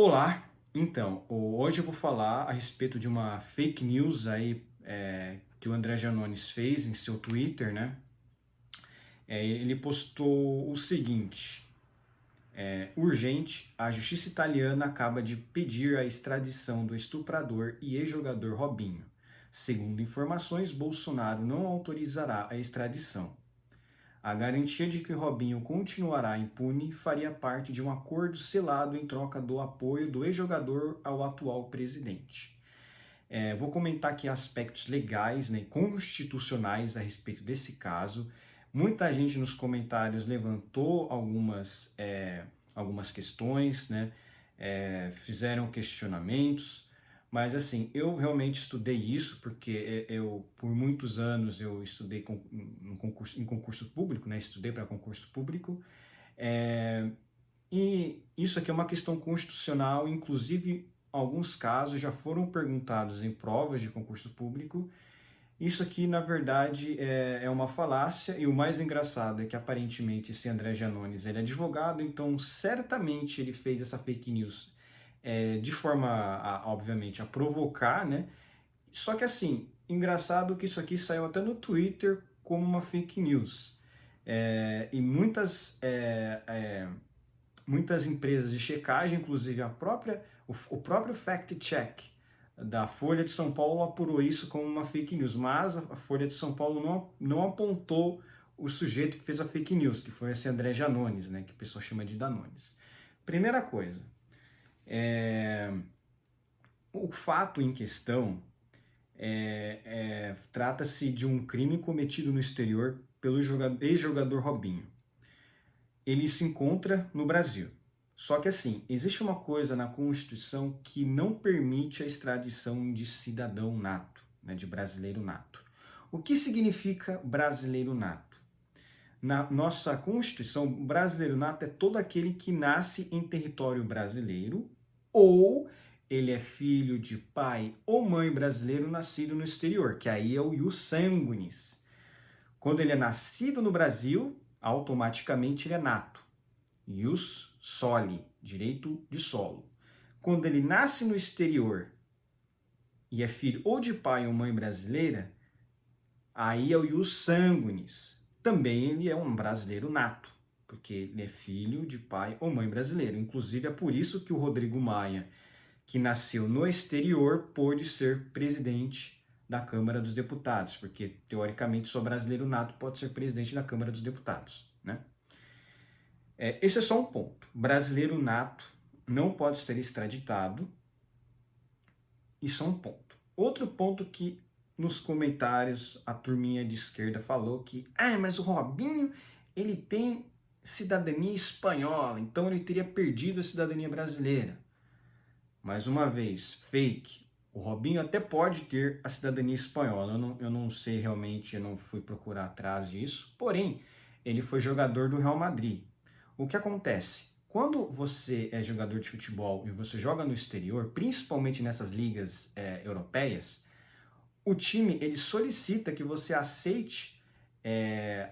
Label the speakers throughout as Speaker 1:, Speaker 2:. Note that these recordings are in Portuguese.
Speaker 1: Olá, então, hoje eu vou falar a respeito de uma fake news aí que o André Janones fez em seu Twitter, né? Ele postou o seguinte: urgente, a justiça italiana acaba de pedir a extradição do estuprador e ex-jogador Robinho. Segundo informações, Bolsonaro não autorizará a extradição. A garantia de que Robinho continuará impune faria parte de um acordo selado em troca do apoio do ex-jogador ao atual presidente. Vou comentar aqui aspectos legais, né, constitucionais a respeito desse caso. Muita gente nos comentários levantou algumas questões, né, fizeram questionamentos, mas assim, eu realmente estudei isso porque por muitos anos eu estudei em concurso público, né, estudei para concurso público, é, e isso aqui é uma questão constitucional, inclusive alguns casos já foram perguntados em provas de concurso público. Isso aqui, na verdade, é uma falácia, e o mais engraçado é que aparentemente esse André Janones ele é advogado, então certamente ele fez essa fake news de forma, obviamente, a provocar, né? Só que assim, engraçado que isso aqui saiu até no Twitter como uma fake news. E muitas empresas de checagem, inclusive o próprio fact-check da Folha de São Paulo apurou isso como uma fake news, mas a Folha de São Paulo não apontou o sujeito que fez a fake news, que foi esse André Janones, né, que o pessoal chama de Danones. Primeira coisa, o fato em questão trata-se de um crime cometido no exterior pelo ex-jogador Robinho. Ele se encontra no Brasil. Só que assim, existe uma coisa na Constituição que não permite a extradição de cidadão nato, né, de brasileiro nato. O que significa brasileiro nato? Na nossa Constituição, brasileiro nato é todo aquele que nasce em território brasileiro ou ele é filho de pai ou mãe brasileiro nascido no exterior, que aí é o ius sanguinis. Quando ele é nascido no Brasil, automaticamente ele é nato. Ius soli, direito de solo. Quando ele nasce no exterior e é filho ou de pai ou mãe brasileira, aí é o ius sanguinis. Também ele é um brasileiro nato, porque ele é filho de pai ou mãe brasileiro. Inclusive é por isso que o Rodrigo Maia, que nasceu no exterior, pôde ser presidente da Câmara dos Deputados, porque teoricamente só brasileiro nato pode ser presidente da Câmara dos Deputados, né? Esse é só um ponto. Brasileiro nato não pode ser extraditado. Isso é um ponto. Outro ponto que nos comentários a turminha de esquerda falou que mas o Robinho ele tem cidadania espanhola, então ele teria perdido a cidadania brasileira. Mais uma vez, fake. O Robinho até pode ter a cidadania espanhola, eu não sei realmente, eu não fui procurar atrás disso, porém, ele foi jogador do Real Madrid. O que acontece? Quando você é jogador de futebol e você joga no exterior, principalmente nessas ligas europeias, o time ele solicita que você aceite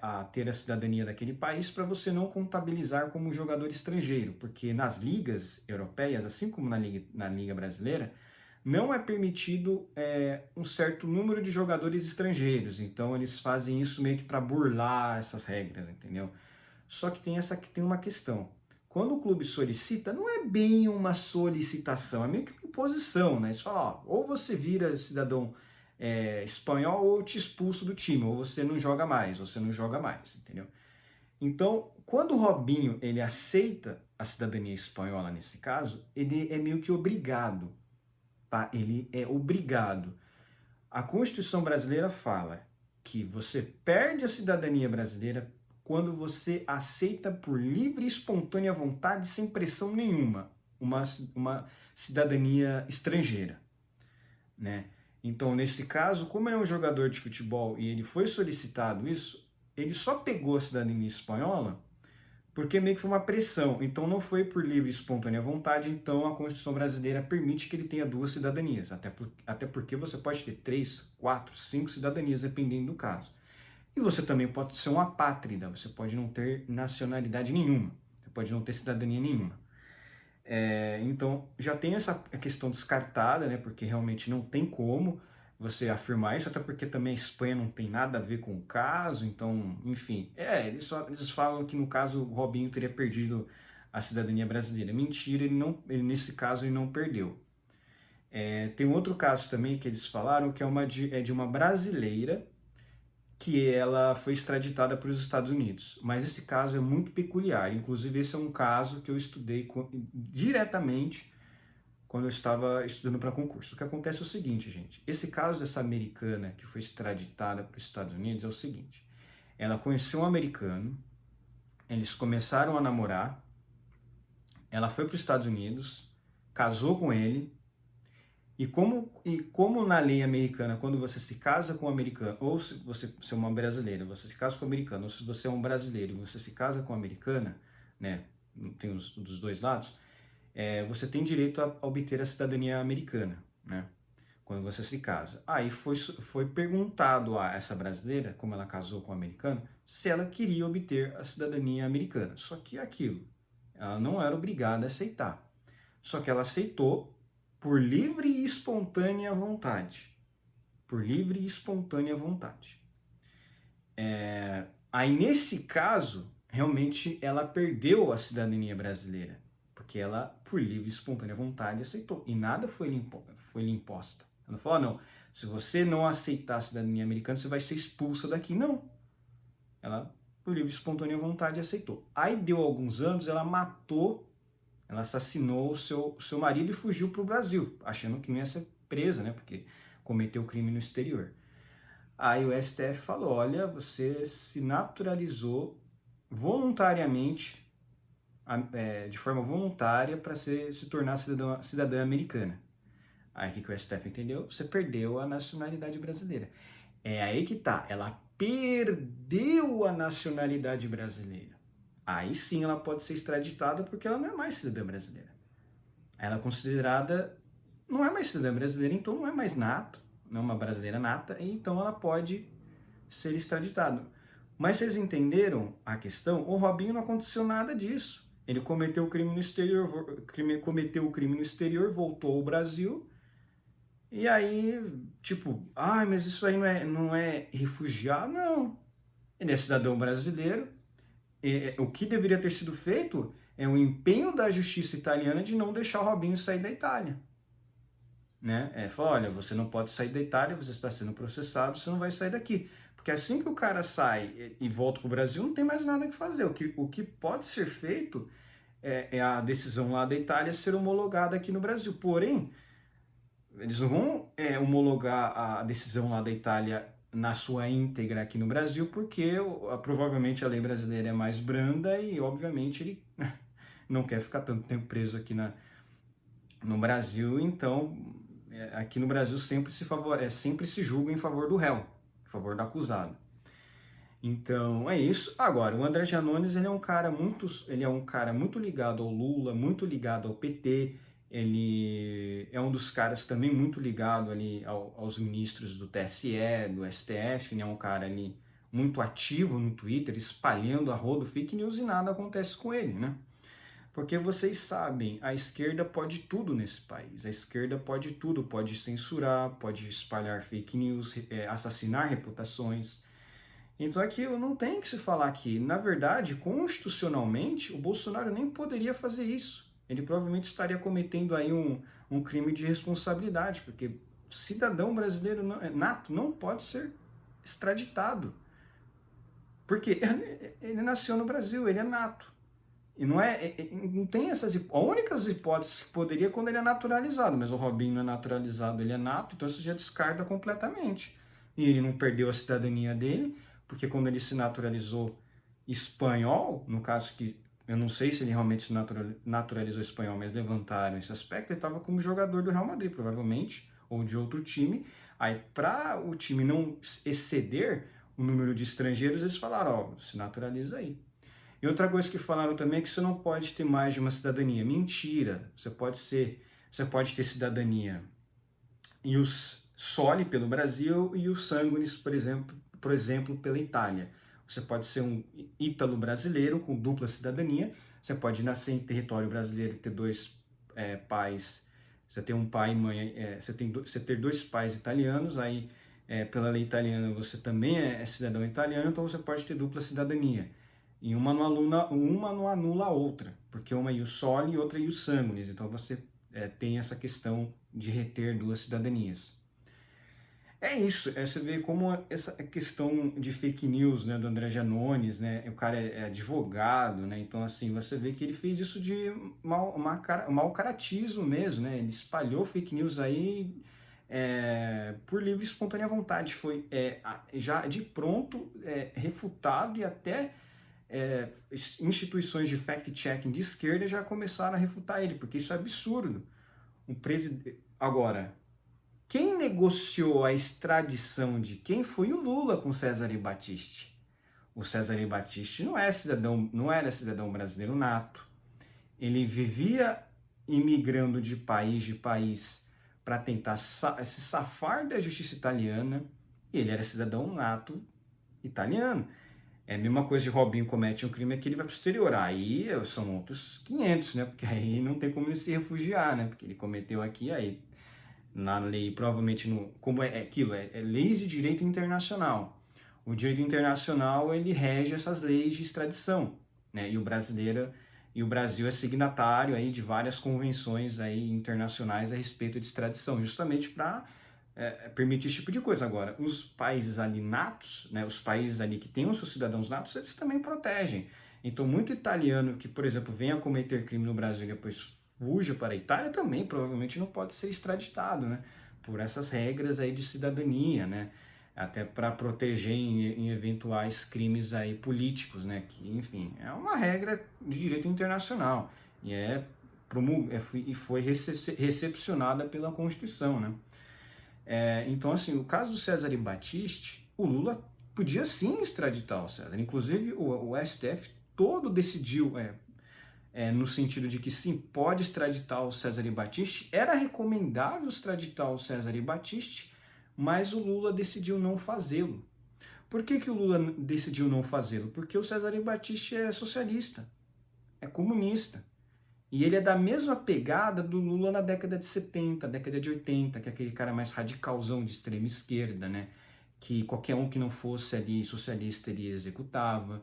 Speaker 1: a ter a cidadania daquele país para você não contabilizar como jogador estrangeiro, porque nas ligas europeias, assim como na liga brasileira, não é permitido um certo número de jogadores estrangeiros. Então eles fazem isso meio que para burlar essas regras, entendeu? Só que tem uma questão. Quando o clube solicita, não é bem uma solicitação, é meio que uma imposição, né? Eles falam, ó, ou você vira cidadão espanhol ou eu te expulso do time, ou você não joga mais, entendeu? Então, quando o Robinho ele aceita a cidadania espanhola nesse caso, ele é meio que obrigado, tá? Ele é obrigado. A Constituição brasileira fala que você perde a cidadania brasileira quando você aceita por livre e espontânea vontade, sem pressão nenhuma, uma cidadania estrangeira, né? Então, nesse caso, como ele é um jogador de futebol e ele foi solicitado isso, ele só pegou a cidadania espanhola porque meio que foi uma pressão. Então, não foi por livre e espontânea vontade. Então, a Constituição brasileira permite que ele tenha duas cidadanias. Até porque você pode ter 3, 4, 5 cidadanias, dependendo do caso. E você também pode ser um apátrida. Você pode não ter nacionalidade nenhuma. Você pode não ter cidadania nenhuma. Então, já tem essa questão descartada, né? Porque realmente não tem como você afirmar isso, até porque também a Espanha não tem nada a ver com o caso, então, enfim. Eles falam que no caso o Robinho teria perdido a cidadania brasileira. Mentira, nesse caso ele não perdeu. Tem um outro caso também que eles falaram que é de uma brasileira que ela foi extraditada para os Estados Unidos. Mas esse caso é muito peculiar. Inclusive, esse é um caso que eu estudei diretamente quando eu estava estudando para concurso. O que acontece é o seguinte, gente. Esse caso dessa americana que foi extraditada para os Estados Unidos é o seguinte. Ela conheceu um americano, eles começaram a namorar, ela foi para os Estados Unidos, casou com ele, e como na lei americana, quando você se casa com um americano, ou se você é uma brasileira, você se casa com um americano, ou se você é um brasileiro e você se casa com uma americana, né, tem dos dois lados, você tem direito a obter a cidadania americana, né, quando você se casa. Aí foi perguntado a essa brasileira, como ela casou com um americano, se ela queria obter a cidadania americana. Só que aquilo, ela não era obrigada a aceitar. Só que ela aceitou por livre e espontânea vontade. Por livre e espontânea vontade. Aí, nesse caso, realmente ela perdeu a cidadania brasileira. Porque ela, por livre e espontânea vontade, aceitou. E nada foi lhe imposta. Ela não falou, não, se você não aceitar a cidadania americana, você vai ser expulsa daqui. Não. Ela, por livre e espontânea vontade, aceitou. Aí, deu alguns anos, ela assassinou o seu marido e fugiu para o Brasil, achando que não ia ser presa, né? Porque cometeu crime no exterior. Aí o STF falou, olha, você se naturalizou voluntariamente, de forma voluntária, para se tornar cidadã americana. Aí o que o STF entendeu? Você perdeu a nacionalidade brasileira. É aí que tá, ela perdeu a nacionalidade brasileira. Aí sim ela pode ser extraditada porque ela não é mais cidadã brasileira. Ela é considerada, não é mais cidadã brasileira, então não é mais nato, não é uma brasileira nata, e então ela pode ser extraditada. Mas vocês entenderam a questão? O Robinho não aconteceu nada disso. Ele cometeu o crime no exterior, voltou ao Brasil, e aí, tipo, mas isso aí não é refugiado? Não. Ele é cidadão brasileiro. O que deveria ter sido feito é o empenho da justiça italiana de não deixar o Robinho sair da Itália. Né? Fala, olha, você não pode sair da Itália, você está sendo processado, você não vai sair daqui. Porque assim que o cara sai e volta para o Brasil, não tem mais nada que fazer. O que pode ser feito é a decisão lá da Itália ser homologada aqui no Brasil. Porém, eles não vão homologar a decisão lá da Itália na sua íntegra aqui no Brasil, porque provavelmente a lei brasileira é mais branda e, obviamente, ele não quer ficar tanto tempo preso aqui no Brasil. Então, aqui no Brasil sempre se julga em favor do réu, em favor do acusado. Então, é isso. Agora, o André Janones, ele é um cara muito ligado ao Lula, muito ligado ao PT. Ele é um dos caras também muito ligado ali aos ministros do TSE, do STF, né? Um cara ali muito ativo no Twitter, espalhando a rodo fake news, e nada acontece com ele, né? Porque vocês sabem, a esquerda pode tudo nesse país. A esquerda pode tudo, pode censurar, pode espalhar fake news, assassinar reputações. Então aquilo não tem que se falar aqui. Na verdade, constitucionalmente, o Bolsonaro nem poderia fazer isso. Ele provavelmente estaria cometendo aí um crime de responsabilidade, porque cidadão brasileiro nato não pode ser extraditado. Porque ele nasceu no Brasil, ele é nato. E não tem essas hipóteses. A única hipótese que poderia é quando ele é naturalizado, mas o Robinho não é naturalizado, ele é nato, então isso já descarta completamente. E ele não perdeu a cidadania dele, porque quando ele se naturalizou espanhol, no caso que eu não sei se ele realmente se naturalizou espanhol, mas levantaram esse aspecto, ele estava como jogador do Real Madrid, provavelmente, ou de outro time. Aí, para o time não exceder o número de estrangeiros, eles falaram, se naturaliza aí. E outra coisa que falaram também é que você não pode ter mais de uma cidadania. Mentira. Você pode ter cidadania e os soli pelo Brasil e o sanguinis, por exemplo, pela Itália. Você pode ser um ítalo brasileiro com dupla cidadania. Você pode nascer em território brasileiro e ter dois pais, você tem um pai e mãe, você ter dois pais italianos, aí pela lei italiana você também é cidadão italiano, então você pode ter dupla cidadania. E uma não anula a outra, porque uma é ius soli e outra é ius sanguinis, então você tem essa questão de reter duas cidadanias. É isso, você vê como essa questão de fake news, né, do André Janones, né, o cara é advogado, né, então assim, você vê que ele fez isso de mau caratismo mesmo, né, ele espalhou fake news aí por livre e espontânea vontade, foi já de pronto refutado e até instituições de fact-checking de esquerda já começaram a refutar ele, porque isso é absurdo. Agora, quem negociou a extradição de quem foi o Lula com Cesare Battisti? O Cesare Battisti não era cidadão brasileiro nato. Ele vivia imigrando de país para tentar se safar da justiça italiana, e ele era cidadão nato italiano. É a mesma coisa de Robinho comete um crime aqui, ele vai para o exterior. Aí são outros 500, né? Porque aí não tem como ele se refugiar, né? Porque ele cometeu aqui, aí na lei, provavelmente, como aquilo, leis de direito internacional. O direito internacional, ele rege essas leis de extradição, né? E o Brasil é signatário aí de várias convenções aí internacionais a respeito de extradição, justamente para permitir esse tipo de coisa. Agora, os países ali natos, né, os países ali que têm os seus cidadãos natos, eles também protegem. Então, muito italiano que, por exemplo, venha cometer crime no Brasil e depois fuja para a Itália também provavelmente não pode ser extraditado, né? Por essas regras aí de cidadania, né? Até para proteger em eventuais crimes aí políticos, né? Que, enfim, é uma regra de direito internacional e foi recepcionada pela Constituição, né? Então, assim, o caso do Cesare Battisti, o Lula podia sim extraditar o Cesare. Inclusive, o STF todo decidiu no sentido de que sim, pode extraditar o Cesare Battisti, era recomendável extraditar o Cesare Battisti, mas o Lula decidiu não fazê-lo. Por que o Lula decidiu não fazê-lo? Porque o Cesare Battisti é socialista, é comunista. E ele é da mesma pegada do Lula na década de 70, década de 80, que é aquele cara mais radicalzão de extrema esquerda, né? Que qualquer um que não fosse ali socialista ele executava.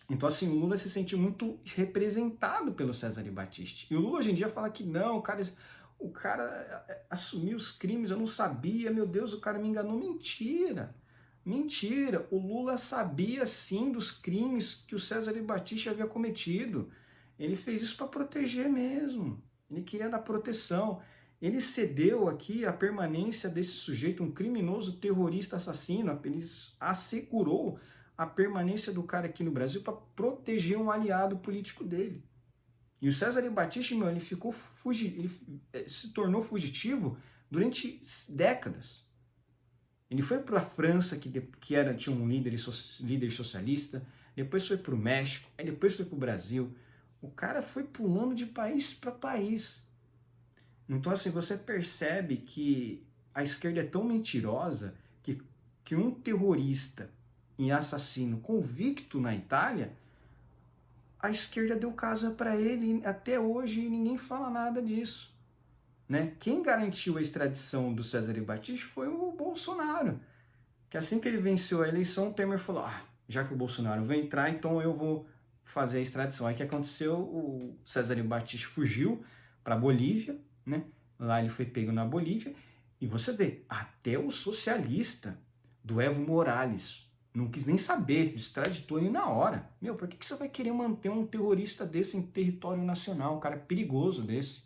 Speaker 1: Então, assim, o Lula se sente muito representado pelo Cesare Battisti. E o Lula hoje em dia fala que não, o cara assumiu os crimes, eu não sabia, meu Deus, o cara me enganou. Mentira! Mentira! O Lula sabia sim dos crimes que o Cesare Battisti havia cometido. Ele fez isso para proteger mesmo. Ele queria dar proteção. Ele cedeu aqui a permanência desse sujeito, um criminoso terrorista assassino, ele assegurou a permanência do cara aqui no Brasil para proteger um aliado político dele. E o Cesare Battisti, meu, ele se tornou fugitivo durante décadas. Ele foi para a França, tinha um líder socialista, depois foi para o México, aí depois foi para o Brasil. O cara foi pulando de país para país. Então, assim, você percebe que a esquerda é tão mentirosa que um terrorista e assassino convicto na Itália, a esquerda deu casa para ele até hoje e ninguém fala nada disso. Né? Quem garantiu a extradição do Cesare Battisti foi o Bolsonaro. Que assim que ele venceu a eleição, o Temer falou, já que o Bolsonaro vai entrar, então eu vou fazer a extradição. Aí o que aconteceu? O Cesare Battisti fugiu para a Bolívia, né? Lá ele foi pego na Bolívia, e você vê, até o socialista do Evo Morales não quis nem saber, extraditou ele na hora. Meu, por que você vai querer manter um terrorista desse em território nacional? Um cara perigoso desse.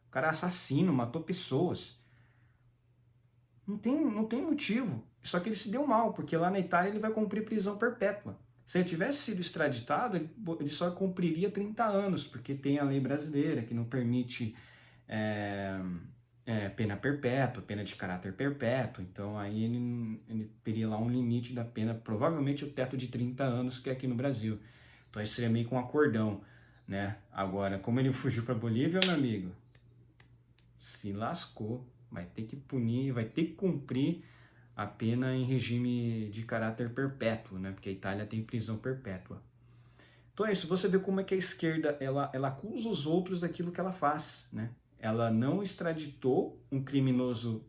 Speaker 1: Um cara assassino, matou pessoas. Não tem motivo. Só que ele se deu mal, porque lá na Itália ele vai cumprir prisão perpétua. Se ele tivesse sido extraditado, ele só cumpriria 30 anos, porque tem a lei brasileira que não permite pena perpétua, pena de caráter perpétuo. Então aí ele teria lá um limite da pena, provavelmente o teto de 30 anos que é aqui no Brasil. Então aí seria meio que um acordão, né? Agora, como ele fugiu para Bolívia, meu amigo, se lascou. Vai ter que punir, vai ter que cumprir a pena em regime de caráter perpétuo, né? Porque a Itália tem prisão perpétua. Então é isso, você vê como é que a esquerda, ela acusa os outros daquilo que ela faz, né? Ela não extraditou um criminoso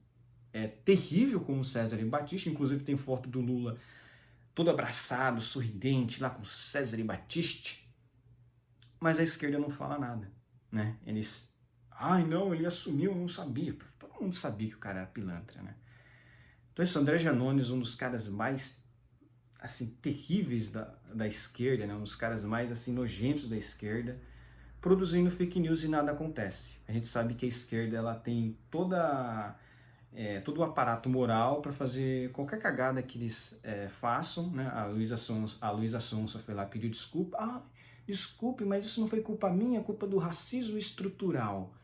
Speaker 1: terrível como César Battisti, inclusive tem foto do Lula todo abraçado, sorridente, lá com César Battisti, mas a esquerda não fala nada, né? Eles, ai não, ele assumiu, não sabia. Todo mundo sabia que o cara era pilantra, né? Então esse André Janones, um dos caras mais, assim, terríveis da esquerda, né? Um dos caras mais, assim, nojentos da esquerda, produzindo fake news e nada acontece. A gente sabe que a esquerda, ela tem todo o aparato moral para fazer qualquer cagada que eles façam, né? A Luísa Sonza foi lá pedir desculpa. Ah, desculpe, mas isso não foi culpa minha, é culpa do racismo estrutural.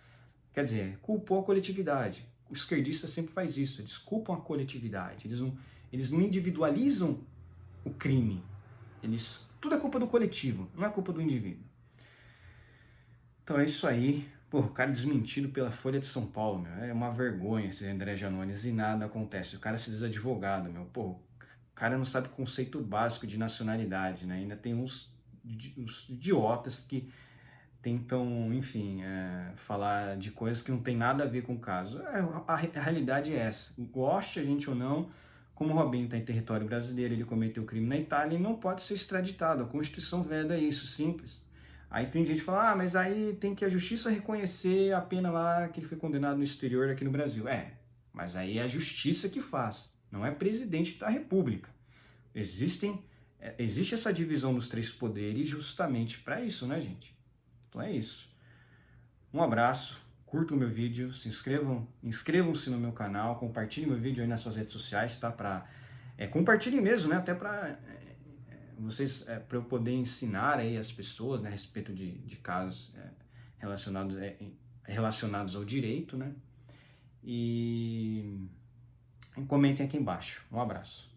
Speaker 1: Quer dizer, culpou a coletividade. O esquerdista sempre faz isso, desculpam a coletividade. Eles não individualizam o crime. Tudo é culpa do coletivo, não é culpa do indivíduo. Então é isso aí. Pô, o cara desmentido pela Folha de São Paulo, meu. É uma vergonha esse André Janones e nada acontece. O cara se diz advogado, meu. Pô, o cara não sabe o conceito básico de nacionalidade, né? Ainda tem uns idiotas que tentam, enfim, falar de coisas que não tem nada a ver com o caso. A realidade é essa. Goste a gente ou não, como o Robinho está em território brasileiro, ele cometeu crime na Itália e não pode ser extraditado. A Constituição veda isso, simples. Aí tem gente que fala, ah, mas aí tem que a justiça reconhecer a pena lá que ele foi condenado no exterior aqui no Brasil. Mas aí é a justiça que faz, não é presidente da República. Existe essa divisão dos três poderes justamente para isso, né, gente? Então é isso. Um abraço, curtam o meu vídeo, inscrevam-se no meu canal, compartilhem meu vídeo aí nas suas redes sociais, tá? Compartilhem mesmo, né? Até para para eu poder ensinar aí as pessoas, né, a respeito de casos relacionados ao direito, né? E comentem aqui embaixo. Um abraço.